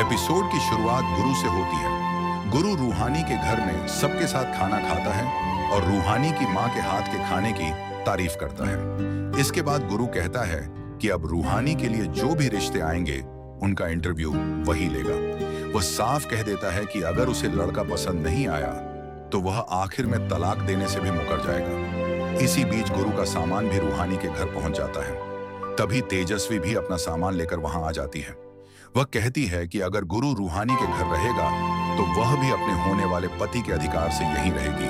Episode की शुरुआत गुरु से होती है। गुरु रूहानी के घर में सबके साथ खाना खाता है और रूहानी की माँ के हाथ के खाने की तारीफ करता है। इसके बाद गुरु कहता है कि अब रूहानी के लिए जो भी रिश्ते आएंगे उनका इंटरव्यू वही लेगा। वह साफ कह देता है कि अगर उसे लड़का पसंद नहीं आया तो वह आखिर में तलाक देने से भी मुकर जाएगा। इसी बीच गुरु का सामान भी रूहानी के घर पहुंच जाता है। तभी तेजस्वी भी अपना सामान लेकर वहां आ जाती है। वह कहती है कि अगर गुरु रूहानी के घर रहेगा तो वह भी अपने होने वाले पति के अधिकार से यहीं रहेगी।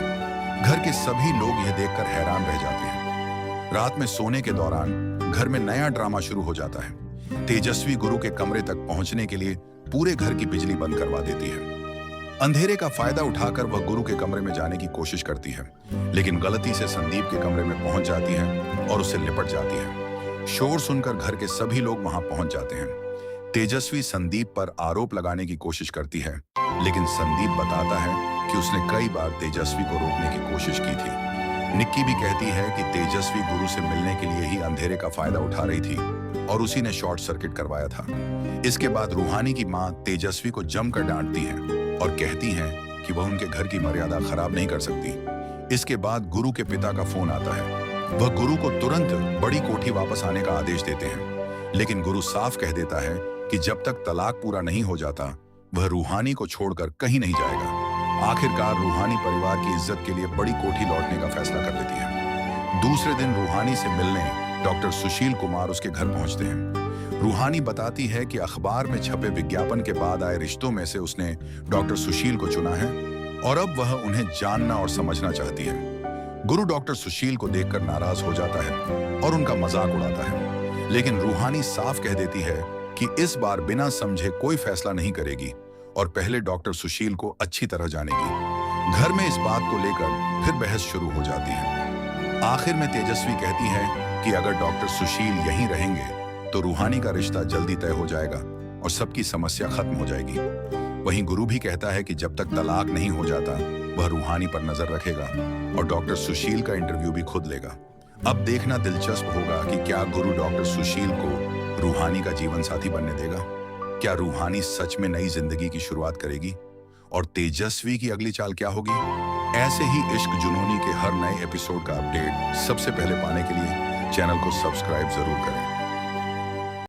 घर के सभी लोग यह देखकर हैरान रह जाते हैं। रात में सोने के दौरान घर में नया ड्रामा शुरू हो जाता है। तेजस्वी गुरु के कमरे तक पहुंचने के लिए पूरे घर की बिजली बंद करवा देती है। अंधेरे का फायदा उठाकर वह गुरु के कमरे में जाने की कोशिश करती है, लेकिन गलती से संदीप के कमरे में पहुंच जाती है और उससे लिपट जाती है। शोर सुनकर घर के सभी लोग वहां पहुंच जाते हैं। तेजस्वी संदीप पर आरोप लगाने की कोशिश करती है, लेकिन संदीप बताता है कि उसने कई बार तेजस्वी को रोकने की कोशिश की थी। निक्की भी कहती है कि तेजस्वी गुरु से मिलने के लिए ही अंधेरे का फायदा उठा रही थी और उसी ने शॉर्ट सर्किट करवाया था। इसके बाद रूहानी की माँ तेजस्वी को जमकर डांटती है और कहती है कि वह उनके घर की मर्यादा खराब नहीं कर सकती। इसके बाद गुरु के पिता का फोन आता है। वह गुरु को तुरंत बड़ी कोठी वापस आने का आदेश देते हैं, लेकिन गुरु साफ कह देता है कि जब तक तलाक पूरा नहीं हो जाता वह रूहानी को छोड़कर कहीं नहीं जाएगा। आखिरकार रूहानी परिवार की इज्जत के लिए बड़ी कोठी लौटने का फैसला कर लेती है। दूसरे दिन रूहानी से मिलने डॉक्टर सुशील कुमार उसके घर पहुंचते हैं। रूहानी बताती है कि अखबार में छपे विज्ञापन के बाद आए रिश्तों में से उसने डॉक्टर सुशील को चुना है और अब वह उन्हें जानना और समझना चाहती है। गुरु डॉक्टर सुशील को देखकर नाराज हो जाता है और उनका मजाक उड़ाता है, लेकिन रूहानी साफ कह देती है कि इस बार बिना समझे कोई फैसला नहीं करेगी और पहले डॉक्टर सुशील को अच्छी तरह जानेगी। घर में इस बात को लेकर फिर बहस शुरू हो जाती है। आखिर में तेजस्वी कहती है कि अगर डॉक्टर सुशील यहीं रहेंगे तो रूहानी का रिश्ता जल्दी तय हो जाएगा और सबकी समस्या खत्म हो जाएगी। वहीं गुरु भी कहता है कि जब तक तलाक नहीं हो जाता वह रूहानी पर नजर रखेगा और डॉक्टर सुशील का इंटरव्यू भी खुद लेगा। अब देखना दिलचस्प होगा कि क्या गुरु डॉक्टर सुशील को रूहानी का जीवन साथी बनने देगा। क्या रूहानी सच में नई जिंदगी की शुरुआत करेगी और तेजस्वी की अगली चाल क्या होगी? ऐसे ही इश्क जुनूनी के हर नए एपिसोड का अपडेट सबसे पहले पाने के लिए चैनल को सब्सक्राइब जरूर करें।